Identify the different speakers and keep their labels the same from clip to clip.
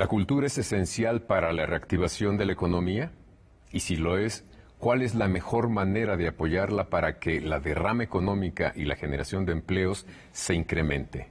Speaker 1: ¿La cultura es esencial para la reactivación de la economía? Y si lo es, ¿cuál es la mejor manera de apoyarla para que la derrama económica y la generación de empleos se incremente?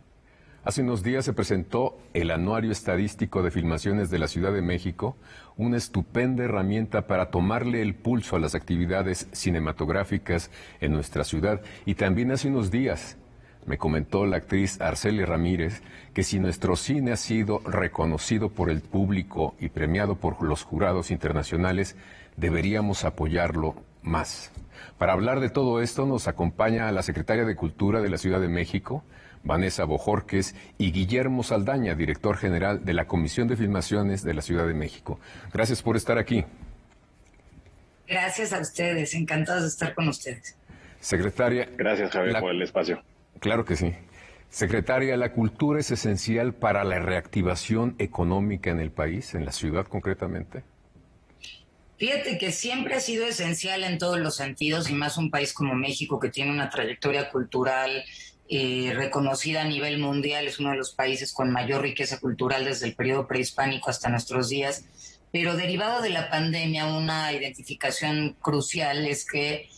Speaker 1: Hace unos días se presentó el Anuario Estadístico de Filmaciones de la Ciudad de México, una estupenda herramienta para tomarle el pulso a las actividades cinematográficas en nuestra ciudad. Y también hace unos días me comentó la actriz Arcelia Ramírez que si nuestro cine ha sido reconocido por el público y premiado por los jurados internacionales, deberíamos apoyarlo más. Para hablar de todo esto nos acompaña la secretaria de Cultura de la Ciudad de México, Vanessa Bojorquez, y Guillermo Saldaña, director general de la Comisión de Filmaciones de la Ciudad de México. Gracias por estar aquí.
Speaker 2: Gracias a ustedes, encantados de estar con ustedes.
Speaker 1: Secretaria.
Speaker 3: Gracias, Javier, por el espacio.
Speaker 1: Claro que sí. Secretaria, ¿la cultura es esencial para la reactivación económica en el país, en la ciudad concretamente?
Speaker 2: Fíjate que siempre ha sido esencial en todos los sentidos, y más un país como México, que tiene una trayectoria cultural reconocida a nivel mundial, es uno de los países con mayor riqueza cultural desde el periodo prehispánico hasta nuestros días. Pero derivado de la pandemia, una identificación crucial es que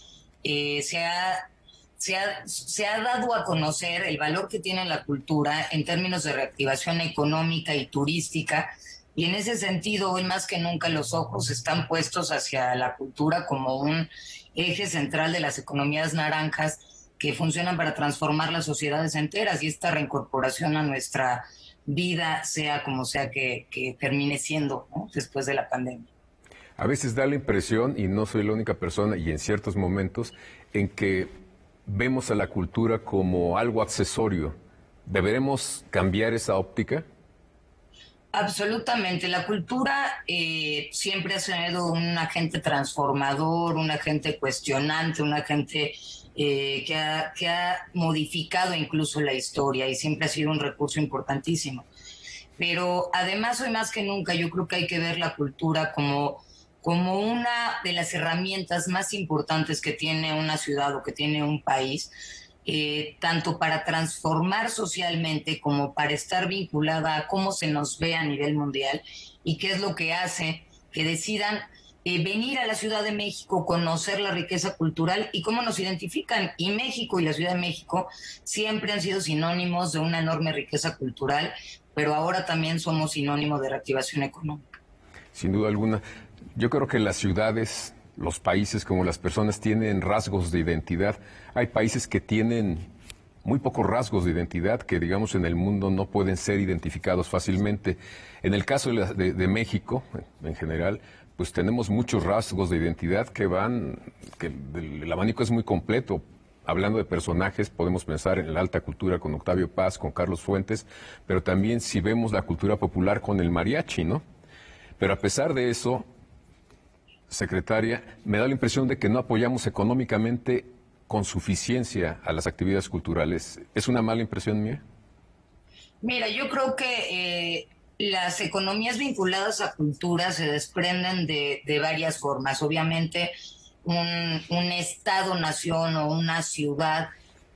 Speaker 2: se ha dado a conocer el valor que tiene la cultura en términos de reactivación económica y turística, y en ese sentido hoy más que nunca los ojos están puestos hacia la cultura como un eje central de las economías naranjas que funcionan para transformar las sociedades enteras, y esta reincorporación a nuestra vida, sea como sea que termine siendo, ¿no?, después de la pandemia.
Speaker 1: A veces da la impresión, y no soy la única persona, y en ciertos momentos, en que vemos a la cultura como algo accesorio. ¿Deberemos cambiar esa óptica?
Speaker 2: Absolutamente. La cultura siempre ha sido un agente transformador, un agente cuestionante, un agente que ha modificado incluso la historia, y siempre ha sido un recurso importantísimo. Pero además, hoy más que nunca, yo creo que hay que ver la cultura como una de las herramientas más importantes que tiene una ciudad o que tiene un país, tanto para transformar socialmente como para estar vinculada a cómo se nos ve a nivel mundial, y qué es lo que hace que decidan venir a la Ciudad de México, conocer la riqueza cultural y cómo nos identifican. Y México y la Ciudad de México siempre han sido sinónimos de una enorme riqueza cultural, pero ahora también somos sinónimo de reactivación económica.
Speaker 1: Sin duda alguna. Yo creo que las ciudades, los países, como las personas, tienen rasgos de identidad. Hay países que tienen muy pocos rasgos de identidad que, digamos, en el mundo no pueden ser identificados fácilmente. En el caso de México, en general, pues tenemos muchos rasgos de identidad que el abanico es muy completo. Hablando de personajes, podemos pensar en la alta cultura con Octavio Paz, con Carlos Fuentes, pero también si vemos la cultura popular con el mariachi, ¿no? Pero a pesar de eso, secretaria, me da la impresión de que no apoyamos económicamente con suficiencia a las actividades culturales. ¿Es una mala impresión mía?
Speaker 2: Mira, yo creo que las economías vinculadas a cultura se desprenden de varias formas. Obviamente, un estado-nación o una ciudad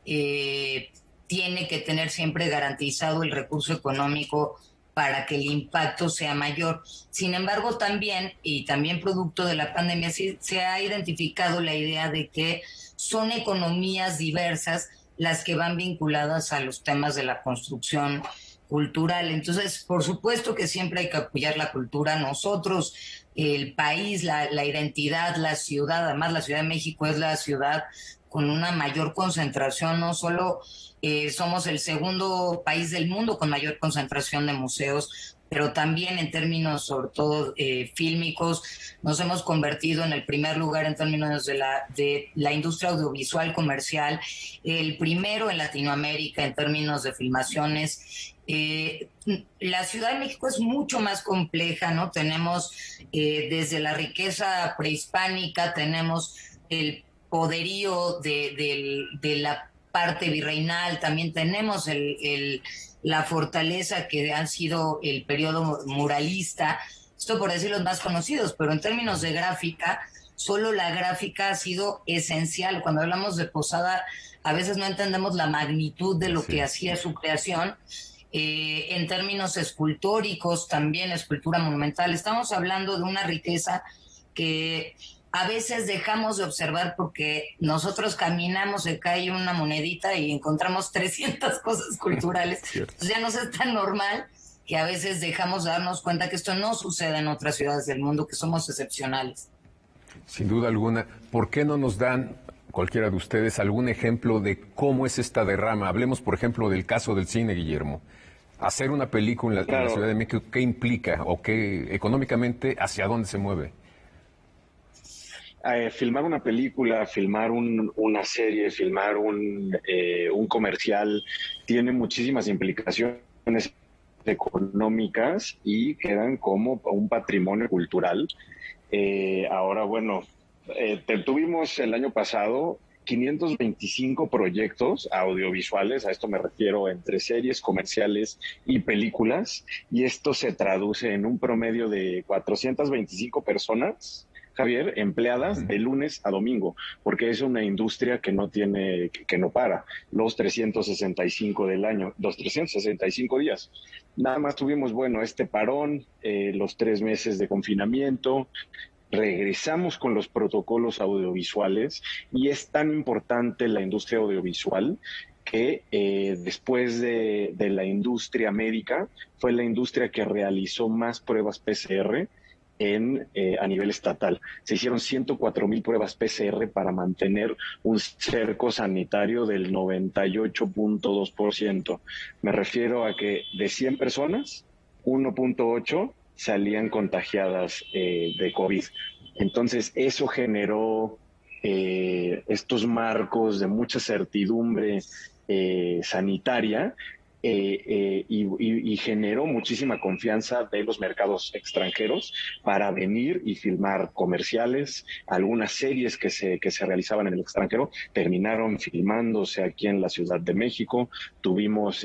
Speaker 2: tiene que tener siempre garantizado el recurso económico para que el impacto sea mayor. Sin embargo, también producto de la pandemia, sí, se ha identificado la idea de que son economías diversas las que van vinculadas a los temas de la construcción cultural. Entonces, por supuesto que siempre hay que apoyar la cultura. Nosotros, el país, la identidad, la ciudad, además la Ciudad de México es la ciudad con una mayor concentración, no solo somos el segundo país del mundo con mayor concentración de museos, pero también en términos, sobre todo, fílmicos, nos hemos convertido en el primer lugar en términos de la industria audiovisual comercial, el primero en Latinoamérica en términos de filmaciones. La Ciudad de México es mucho más compleja, ¿no? Tenemos desde la riqueza prehispánica, tenemos el poderío de la parte virreinal, también tenemos la fortaleza que han sido el periodo muralista, esto por decir los más conocidos, pero en términos de gráfica, solo la gráfica ha sido esencial. Cuando hablamos de Posada, a veces no entendemos la magnitud de lo que hacía su creación, en términos escultóricos, también escultura monumental. Estamos hablando de una riqueza que a veces dejamos de observar porque nosotros caminamos, se cae una monedita y encontramos 300 cosas culturales.
Speaker 1: Cierto.
Speaker 2: Entonces ya no es tan normal que a veces dejamos de darnos cuenta que esto no sucede en otras ciudades del mundo, que somos excepcionales.
Speaker 1: Sin duda alguna. ¿Por qué no nos dan, cualquiera de ustedes, algún ejemplo de cómo es esta derrama? Hablemos, por ejemplo, del caso del cine, Guillermo. Hacer una película en la Ciudad de México, ¿qué implica o qué económicamente hacia dónde se mueve?
Speaker 3: Filmar una película, filmar una serie, filmar un comercial, tiene muchísimas implicaciones económicas y quedan como un patrimonio cultural. Ahora, bueno, tuvimos el año pasado 525 proyectos audiovisuales, a esto me refiero entre series, comerciales y películas, y esto se traduce en un promedio de 425 personas, Javier, empleadas de lunes a domingo, porque es una industria que no tiene, que no para, los 365 del año, los 365 días. Nada más tuvimos, bueno, este parón, los 3 meses de confinamiento, regresamos con los protocolos audiovisuales y es tan importante la industria audiovisual que después de la industria médica fue la industria que realizó más pruebas PCR a nivel estatal. Se hicieron 104,000 pruebas PCR para mantener un cerco sanitario del 98.2%. Me refiero a que de 100 personas, 1.8 salían contagiadas de COVID. Entonces, eso generó estos marcos de mucha certidumbre sanitaria y generó muchísima confianza de los mercados extranjeros para venir y filmar comerciales. Algunas series que se realizaban en el extranjero terminaron filmándose aquí en la Ciudad de México.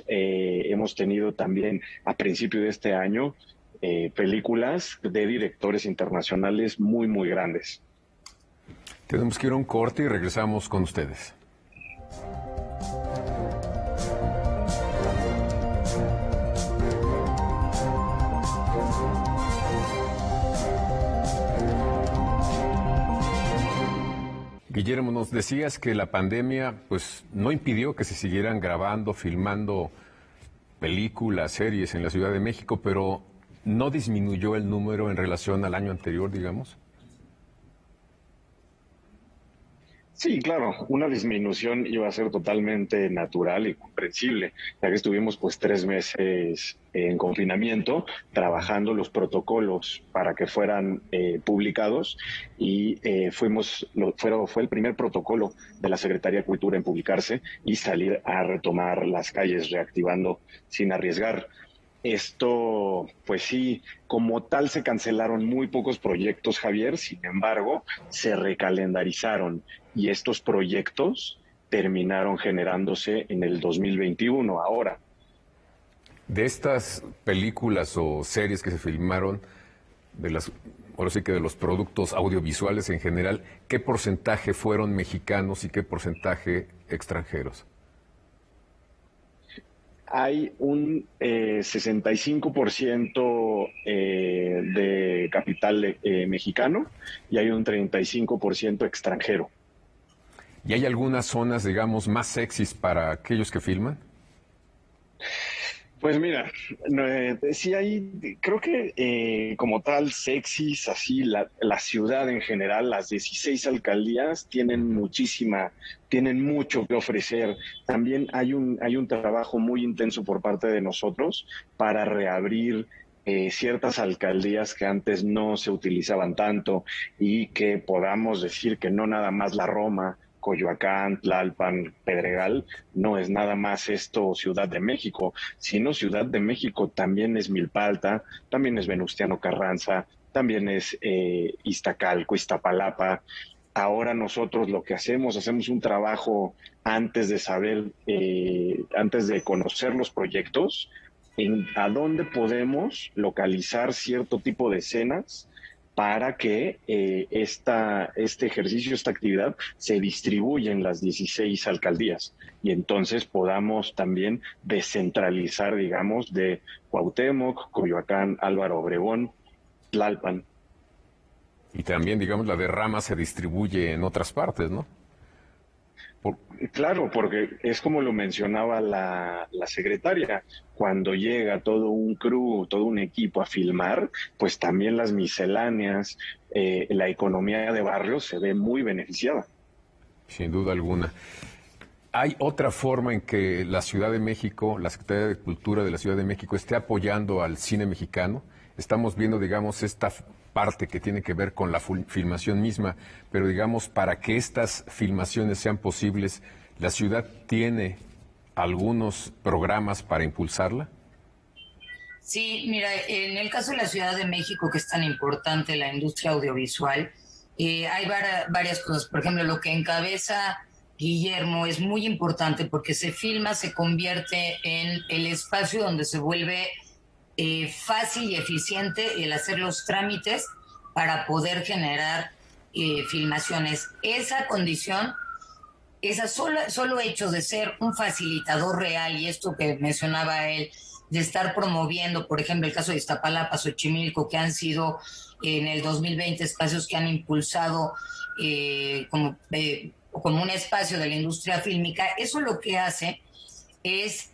Speaker 3: Hemos tenido también a principio de este año películas de directores internacionales muy, muy grandes.
Speaker 1: Tenemos que ir a un corte y regresamos con ustedes. Guillermo, nos decías que la pandemia pues no impidió que se siguieran grabando, filmando películas, series en la Ciudad de México, pero no disminuyó el número en relación al año anterior, digamos.
Speaker 3: Sí, claro, una disminución iba a ser totalmente natural y comprensible, ya que estuvimos pues 3 meses en confinamiento trabajando los protocolos para que fueran publicados y fue el primer protocolo de la Secretaría de Cultura en publicarse y salir a retomar las calles reactivando sin arriesgar. Esto, pues sí, como tal se cancelaron muy pocos proyectos, Javier, sin embargo, se recalendarizaron y estos proyectos terminaron generándose en el 2021, ahora.
Speaker 1: De estas películas o series que se filmaron, ahora sí que de los productos audiovisuales en general, ¿qué porcentaje fueron mexicanos y qué porcentaje extranjeros?
Speaker 3: Hay un 65% de capital mexicano y hay un 35% extranjero.
Speaker 1: ¿Y hay algunas zonas, digamos, más sexys para aquellos que filman?
Speaker 3: Pues mira, sí hay, creo que como tal, sexys, así, la ciudad en general, las 16 alcaldías tienen mucho que ofrecer. También hay un trabajo muy intenso por parte de nosotros para reabrir ciertas alcaldías que antes no se utilizaban tanto y que podamos decir que no nada más la Roma, Coyoacán, Tlalpan, Pedregal, no es nada más esto Ciudad de México, sino Ciudad de México también es Milpalta, también es Venustiano Carranza, también es Iztacalco, Iztapalapa. Ahora nosotros lo que hacemos un trabajo antes de saber, antes de conocer los proyectos, en a dónde podemos localizar cierto tipo de escenas para que este ejercicio, esta actividad se distribuya en las 16 alcaldías y entonces podamos también descentralizar, digamos, de Cuauhtémoc, Coyoacán, Álvaro Obregón, Tlalpan.
Speaker 1: Y también, digamos, la derrama se distribuye en otras partes, ¿no?
Speaker 3: Claro, porque es como lo mencionaba la secretaria, cuando llega todo un crew, todo un equipo a filmar, pues también las misceláneas, la economía de barrios se ve muy beneficiada.
Speaker 1: Sin duda alguna. ¿Hay otra forma en que la Ciudad de México, la Secretaría de Cultura de la Ciudad de México, esté apoyando al cine mexicano? Estamos viendo, digamos, esta parte que tiene que ver con la filmación misma, pero digamos, para que estas filmaciones sean posibles, ¿la ciudad tiene algunos programas para impulsarla?
Speaker 2: Sí, mira, en el caso de la Ciudad de México, que es tan importante la industria audiovisual, hay varias cosas. Por ejemplo, lo que encabeza Guillermo es muy importante porque se filma, se convierte en el espacio donde se vuelve fácil y eficiente el hacer los trámites para poder generar filmaciones. Esa condición, solo hecho de ser un facilitador real, y esto que mencionaba él, de estar promoviendo, por ejemplo, el caso de Iztapalapa, Xochimilco, que han sido en el 2020 espacios que han impulsado como un espacio de la industria fílmica, eso lo que hace es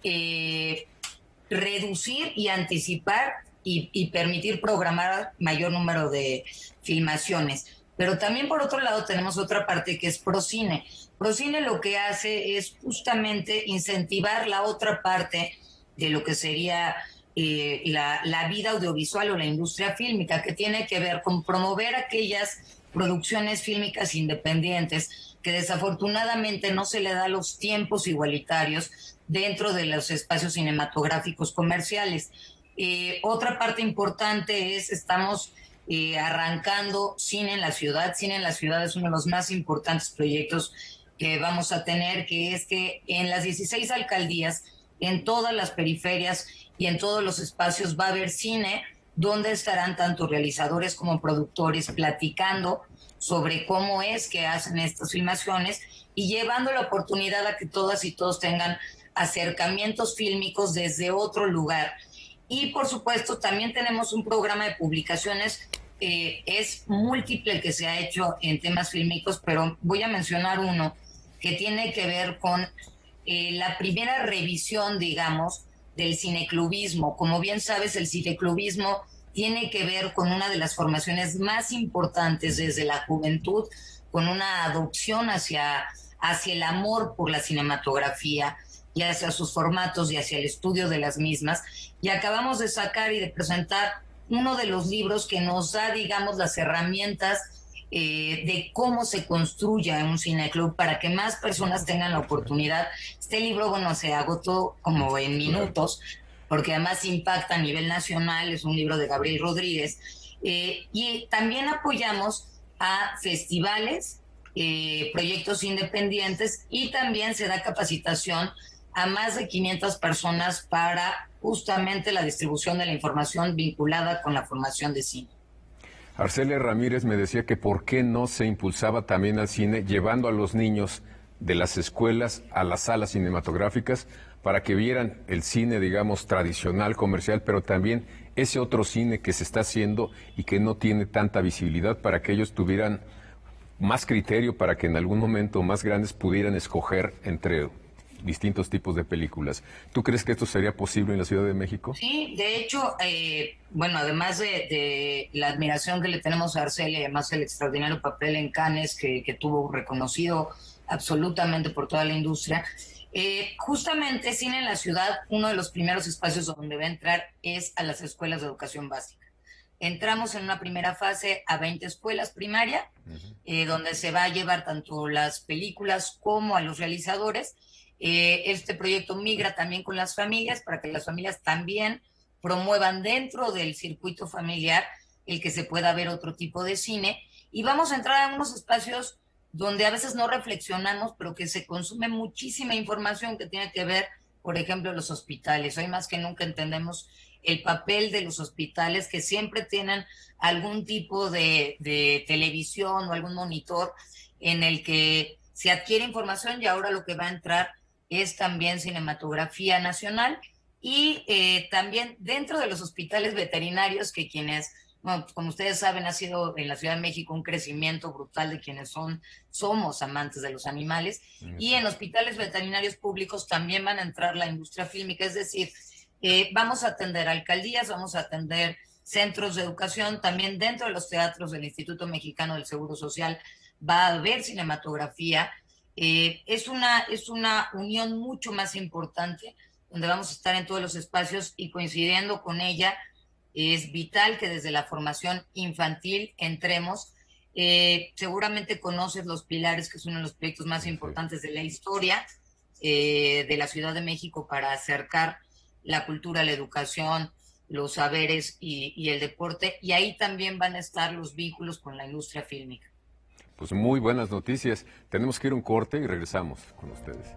Speaker 2: reducir y anticipar y permitir programar mayor número de filmaciones. Pero también por otro lado tenemos otra parte que es Procine. Procine lo que hace es justamente incentivar la otra parte de lo que sería la vida audiovisual o la industria fílmica, que tiene que ver con promover aquellas producciones fílmicas independientes que desafortunadamente no se le da los tiempos igualitarios dentro de los espacios cinematográficos comerciales. Otra parte importante es, estamos arrancando Cine en la Ciudad. Cine en la Ciudad es uno de los más importantes proyectos que vamos a tener, que es que en las 16 alcaldías, en todas las periferias y en todos los espacios va a haber cine, donde estarán tanto realizadores como productores platicando sobre cómo es que hacen estas filmaciones y llevando la oportunidad a que todas y todos tengan acercamientos fílmicos desde otro lugar. Y por supuesto también tenemos un programa de publicaciones, es múltiple el que se ha hecho en temas fílmicos, pero voy a mencionar uno que tiene que ver con la primera revisión, digamos, del cineclubismo. Como bien sabes, el cineclubismo tiene que ver con una de las formaciones más importantes desde la juventud, con una adopción hacia el amor por la cinematografía y hacia sus formatos y hacia el estudio de las mismas. Y acabamos de sacar y de presentar uno de los libros que nos da, digamos, las herramientas de cómo se construya un cineclub para que más personas tengan la oportunidad. Este libro, bueno, se agotó como en minutos, porque además impacta a nivel nacional, es un libro de Gabriel Rodríguez, y también apoyamos a festivales, proyectos independientes, y también se da capacitación a más de 500 personas para justamente la distribución de la información vinculada con la formación de cine.
Speaker 1: Arcelia Ramírez me decía que por qué no se impulsaba también al cine llevando a los niños de las escuelas a las salas cinematográficas para que vieran el cine, digamos, tradicional, comercial, pero también ese otro cine que se está haciendo y que no tiene tanta visibilidad, para que ellos tuvieran más criterio, para que en algún momento más grandes pudieran escoger entre distintos tipos de películas. ¿Tú crees que esto sería posible en la Ciudad de México?
Speaker 2: Sí, de hecho, bueno, además de la admiración que le tenemos a Arcelia y además el extraordinario papel en Cannes que tuvo reconocido absolutamente por toda la industria, justamente Cine en la Ciudad, uno de los primeros espacios donde va a entrar es a las escuelas de educación básica. Entramos en una primera fase a 20 escuelas primarias, donde se va a llevar tanto las películas como a los realizadores. Este proyecto migra también con las familias para que las familias también promuevan dentro del circuito familiar el que se pueda ver otro tipo de cine, y vamos a entrar a unos espacios donde a veces no reflexionamos, pero que se consume muchísima información que tiene que ver, por ejemplo, los hospitales. Hoy más que nunca entendemos el papel de los hospitales que siempre tienen algún tipo de televisión o algún monitor en el que se adquiere información, y ahora lo que va a entrar es también cinematografía nacional y también dentro de los hospitales veterinarios, que quienes, bueno, como ustedes saben, ha sido en la Ciudad de México un crecimiento brutal de quienes somos amantes de los animales, y en hospitales veterinarios públicos también van a entrar la industria fílmica, es decir, vamos a atender alcaldías, vamos a atender centros de educación, también dentro de los teatros del Instituto Mexicano del Seguro Social va a haber cinematografía. Es una unión mucho más importante, donde vamos a estar en todos los espacios, y coincidiendo con ella, es vital que desde la formación infantil entremos. Seguramente conoces Los Pilares, que es uno de los proyectos más importantes de la historia de la Ciudad de México para acercar la cultura, la educación, los saberes y el deporte, y ahí también van a estar los vínculos con la industria fílmica.
Speaker 1: Pues muy buenas noticias. Tenemos que ir a un corte y regresamos con ustedes.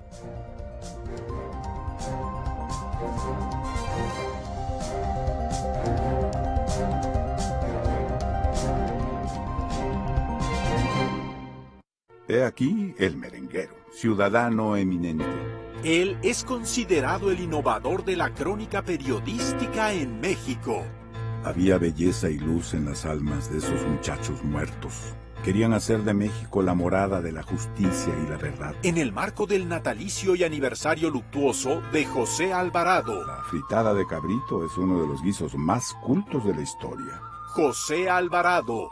Speaker 4: He aquí el merenguero, ciudadano eminente.
Speaker 5: Él es considerado el innovador de la crónica periodística en México.
Speaker 4: Había belleza y luz en las almas de esos muchachos muertos. Querían hacer de México la morada de la justicia y la verdad.
Speaker 5: En el marco del natalicio y aniversario luctuoso de José Alvarado.
Speaker 4: La fritada de cabrito es uno de los guisos más cultos de la historia.
Speaker 5: José Alvarado,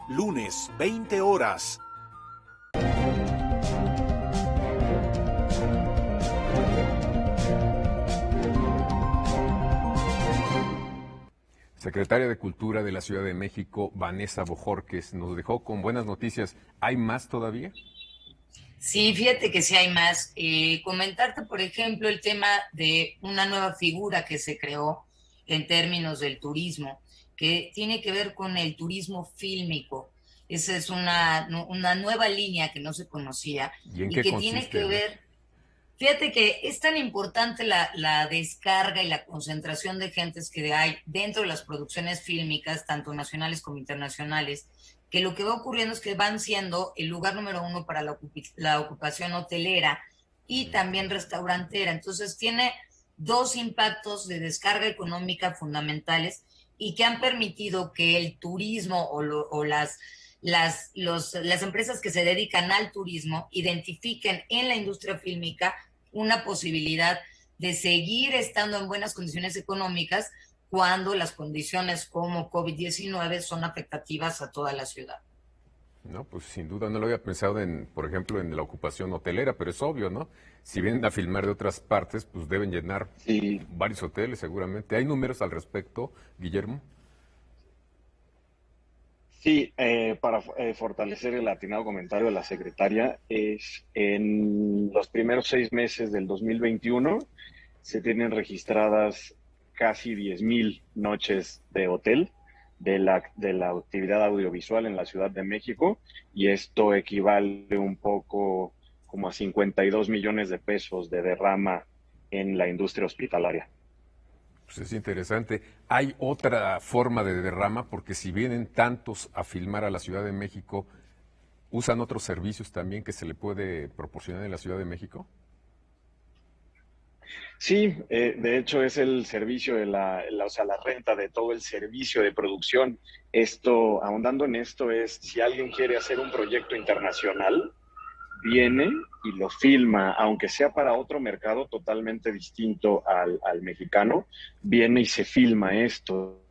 Speaker 5: lunes 20 horas.
Speaker 1: Secretaria de Cultura de la Ciudad de México, Vanessa Bojorquez, nos dejó con buenas noticias. ¿Hay más todavía?
Speaker 2: Sí, fíjate que sí hay más. Comentarte, por ejemplo, el tema de una nueva figura que se creó en términos del turismo, que tiene que ver con el turismo fílmico. Esa es una nueva línea que no se conocía
Speaker 1: ¿Y en
Speaker 2: y
Speaker 1: qué
Speaker 2: que
Speaker 1: consiste?
Speaker 2: tiene que ver. Fíjate que es tan importante la descarga y la concentración de gentes que hay dentro de las producciones fílmicas, tanto nacionales como internacionales, que lo que va ocurriendo es que van siendo el lugar número uno para la ocupación hotelera y también restaurantera. Entonces tiene dos impactos de descarga económica fundamentales y que han permitido que el turismo o las empresas que se dedican al turismo identifiquen en la industria fílmica una posibilidad de seguir estando en buenas condiciones económicas cuando las condiciones como COVID-19 son afectativas a toda la ciudad.
Speaker 1: No, pues sin duda no lo había pensado en, por ejemplo, en la ocupación hotelera, pero es obvio, ¿no? Si vienen a filmar de otras partes, pues deben llenar varios hoteles seguramente. ¿Hay números al respecto, Guillermo?
Speaker 3: Sí, para fortalecer el atinado comentario de la secretaria, es en los primeros 6 meses del 2021 se tienen registradas casi 10,000 noches de hotel de la actividad audiovisual en la Ciudad de México, y esto equivale un poco como a 52 millones de pesos de derrama en la industria hospitalaria.
Speaker 1: Pues es interesante. ¿Hay otra forma de derrama? Porque si vienen tantos a filmar a la Ciudad de México, ¿usan otros servicios también que se le puede proporcionar en la Ciudad de México?
Speaker 3: Sí, de hecho es el servicio de o sea, la renta de todo el servicio de producción. Esto, ahondando en esto, es si alguien quiere hacer un proyecto internacional, viene y lo filma, aunque sea para otro mercado totalmente distinto al mexicano, viene y se filma esto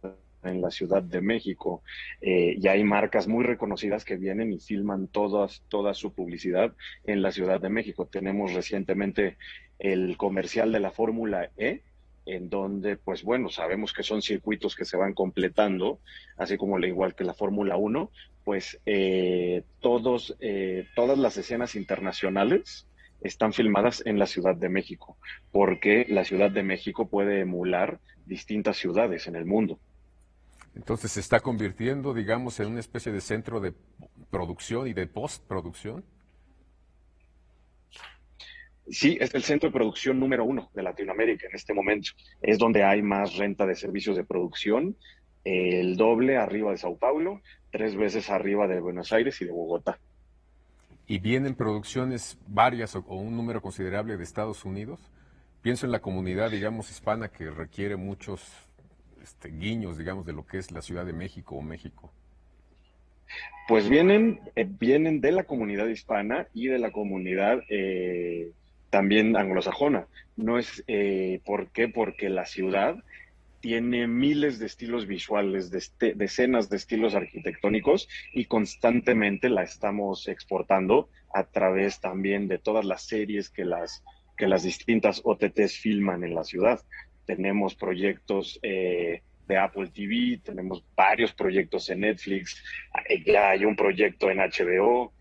Speaker 3: en la Ciudad de México. Y hay marcas muy reconocidas que vienen y filman toda su publicidad en la Ciudad de México. Tenemos recientemente el comercial de la Fórmula E, en donde, pues bueno, sabemos que son circuitos que se van completando, así como al igual que la Fórmula 1, pues todas las escenas internacionales están filmadas en la Ciudad de México, porque la Ciudad de México puede emular distintas ciudades en el mundo.
Speaker 1: Entonces se está convirtiendo, digamos, en una especie de centro de producción y de postproducción.
Speaker 3: Sí, es el centro de producción número 1 de Latinoamérica en este momento. Es donde hay más renta de servicios de producción, el doble arriba de Sao Paulo, 3 veces arriba de Buenos Aires y de Bogotá.
Speaker 1: ¿Y vienen producciones varias o un número considerable de Estados Unidos? Pienso en la comunidad, digamos, hispana que requiere muchos guiños, digamos, de lo que es la Ciudad de México o México.
Speaker 3: Pues vienen de la comunidad hispana y de la comunidad también anglosajona. No es, ¿por qué? Porque la ciudad tiene miles de estilos visuales, decenas de estilos arquitectónicos y constantemente la estamos exportando a través también de todas las series que las distintas OTTs filman en la ciudad. Tenemos proyectos de Apple TV, tenemos varios proyectos en Netflix, ya hay un proyecto en HBO,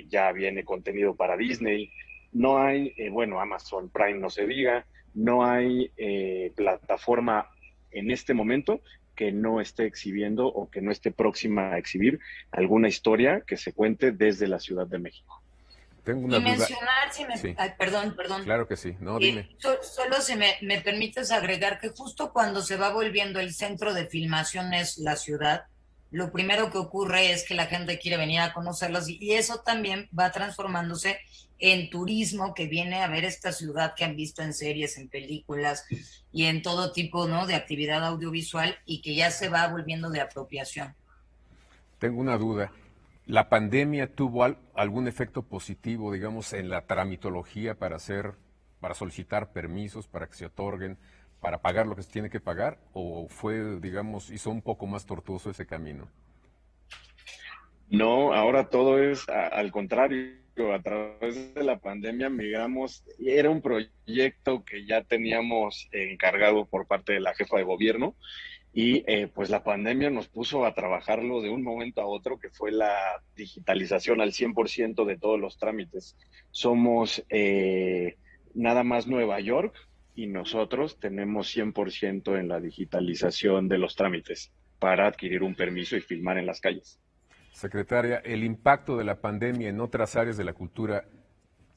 Speaker 3: ya viene contenido para Disney. No hay, bueno, Amazon Prime no se diga, no hay plataforma en este momento que no esté exhibiendo o que no esté próxima a exhibir alguna historia que se cuente desde la Ciudad de México.
Speaker 1: Tengo una
Speaker 2: Y
Speaker 1: duda.
Speaker 2: mencionar, si me,
Speaker 1: Sí,
Speaker 2: ay, perdón,
Speaker 1: claro que sí. No, dime.
Speaker 2: solo si me permites agregar que justo cuando se va volviendo el centro de filmación es la ciudad, lo primero que ocurre es que la gente quiere venir a conocerlos y eso también va transformándose en turismo que viene a ver esta ciudad que han visto en series, en películas y en todo tipo, ¿no?, de actividad audiovisual y que ya se va volviendo de apropiación.
Speaker 1: Tengo una duda. ¿La pandemia tuvo algún efecto positivo, digamos, en la tramitología para solicitar permisos, para que se otorguen, para pagar lo que se tiene que pagar? ¿O fue, digamos, hizo un poco más tortuoso ese camino?
Speaker 3: No, ahora todo es al contrario. A través de la pandemia migramos, era un proyecto que ya teníamos encargado por parte de la jefa de gobierno y pues la pandemia nos puso a trabajarlo de un momento a otro, que fue la digitalización al 100% de todos los trámites. Somos nada más Nueva York y nosotros tenemos 100% en la digitalización de los trámites para adquirir un permiso y filmar en las calles.
Speaker 1: Secretaria, ¿el impacto de la pandemia en otras áreas de la cultura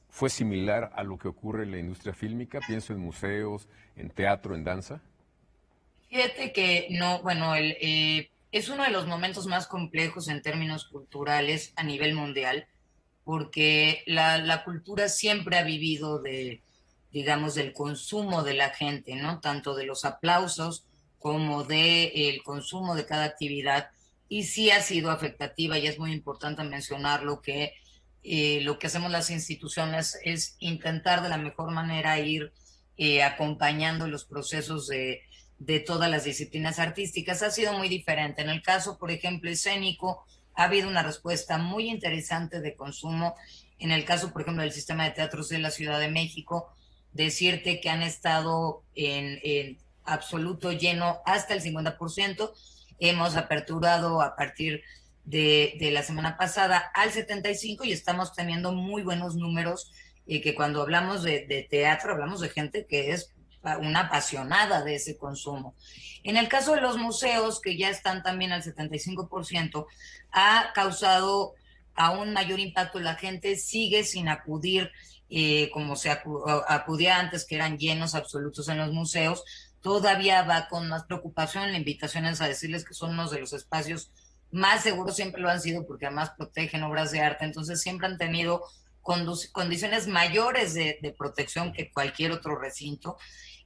Speaker 1: fue similar a lo que ocurre en la industria fílmica? Pienso en museos, en teatro, en danza.
Speaker 2: Fíjate que no, bueno, es uno de los momentos más complejos en términos culturales a nivel mundial, porque la cultura siempre ha vivido de, digamos, del consumo de la gente, ¿no? Tanto de los aplausos como de el consumo de cada actividad, y sí ha sido afectativa, y es muy importante mencionarlo, que lo que hacemos las instituciones es intentar de la mejor manera ir acompañando los procesos de todas las disciplinas artísticas. Ha sido muy diferente. En el caso, por ejemplo, escénico, ha habido una respuesta muy interesante de consumo. En el caso, por ejemplo, del sistema de teatros de la Ciudad de México, decirte que han estado en absoluto lleno hasta el 50%. Hemos aperturado a partir de la semana pasada al 75% y estamos teniendo muy buenos números, que cuando hablamos de teatro hablamos de gente que es una apasionada de ese consumo. En el caso de los museos, que ya están también al 75%, ha causado aún mayor impacto. La gente sigue sin acudir como se acudía antes, que eran llenos absolutos en los museos. Todavía va con más preocupación. La invitación es a decirles que son unos de los espacios más seguros, siempre lo han sido, porque además protegen obras de arte, entonces siempre han tenido condiciones mayores de protección que cualquier otro recinto,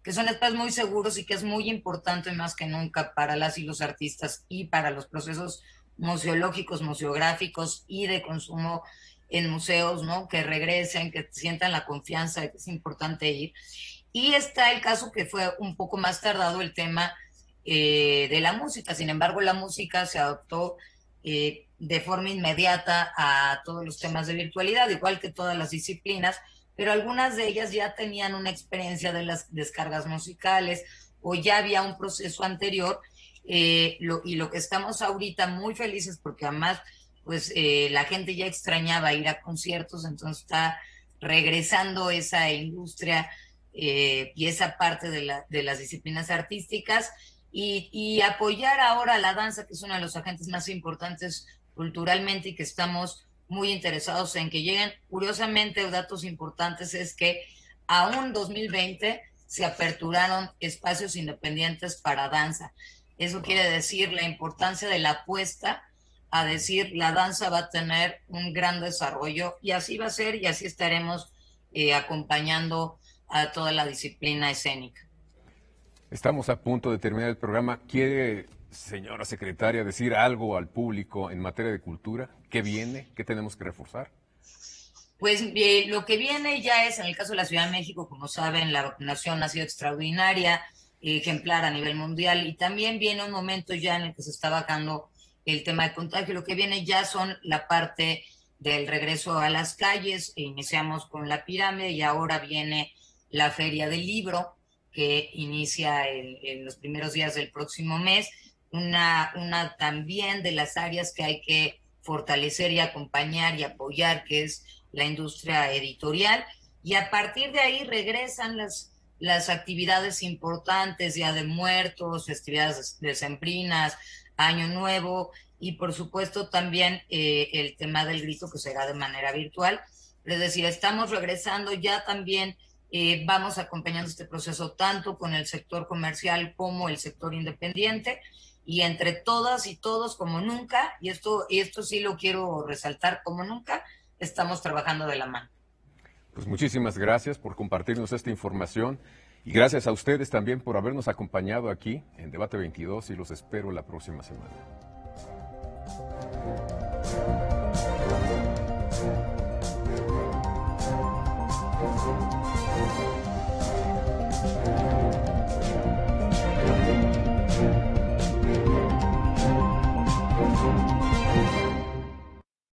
Speaker 2: que son espacios muy seguros y que es muy importante más que nunca para las y los artistas y para los procesos museológicos, museográficos y de consumo en museos, ¿no? Que regresen, que sientan la confianza de que es importante ir. Y está el caso que fue un poco más tardado, el tema de la música. Sin embargo, la música se adoptó de forma inmediata a todos los temas de virtualidad, igual que todas las disciplinas, pero algunas de ellas ya tenían una experiencia de las descargas musicales o ya había un proceso anterior, y lo que estamos ahorita muy felices porque además pues la gente ya extrañaba ir a conciertos, entonces está regresando esa industria y esa parte de las disciplinas artísticas, y apoyar ahora la danza, que es uno de los agentes más importantes culturalmente y que estamos muy interesados en que lleguen. Curiosamente, datos importantes es que aún 2020 se aperturaron espacios independientes para danza. Eso quiere decir la importancia de la apuesta a decir la danza va a tener un gran desarrollo y así va a ser y así estaremos acompañando a toda la disciplina escénica.
Speaker 1: Estamos a punto de terminar el programa. ¿Quiere, señora secretaria, decir algo al público en materia de cultura? ¿Qué viene? ¿Qué tenemos que reforzar?
Speaker 2: Pues lo que viene ya es, en el caso de la Ciudad de México, como saben, la vacunación ha sido extraordinaria, ejemplar a nivel mundial, y también viene un momento ya en el que se está bajando el tema de contagio. Lo que viene ya son la parte del regreso a las calles. Iniciamos con la pirámide y ahora viene la Feria del Libro, que inicia en los primeros días del próximo mes. Una también de las áreas que hay que fortalecer y acompañar y apoyar, que es la industria editorial, y a partir de ahí regresan las actividades importantes, Día de Muertos, festividades decembrinas, Año Nuevo, y por supuesto también el tema del grito, que será de manera virtual. Es decir, estamos regresando ya también, vamos acompañando este proceso tanto con el sector comercial como el sector independiente, y entre todas y todos como nunca, y esto sí lo quiero resaltar, como nunca, estamos trabajando de la mano.
Speaker 1: Pues muchísimas gracias por compartirnos esta información y gracias a ustedes también por habernos acompañado aquí en Debate 22 y los espero la próxima semana.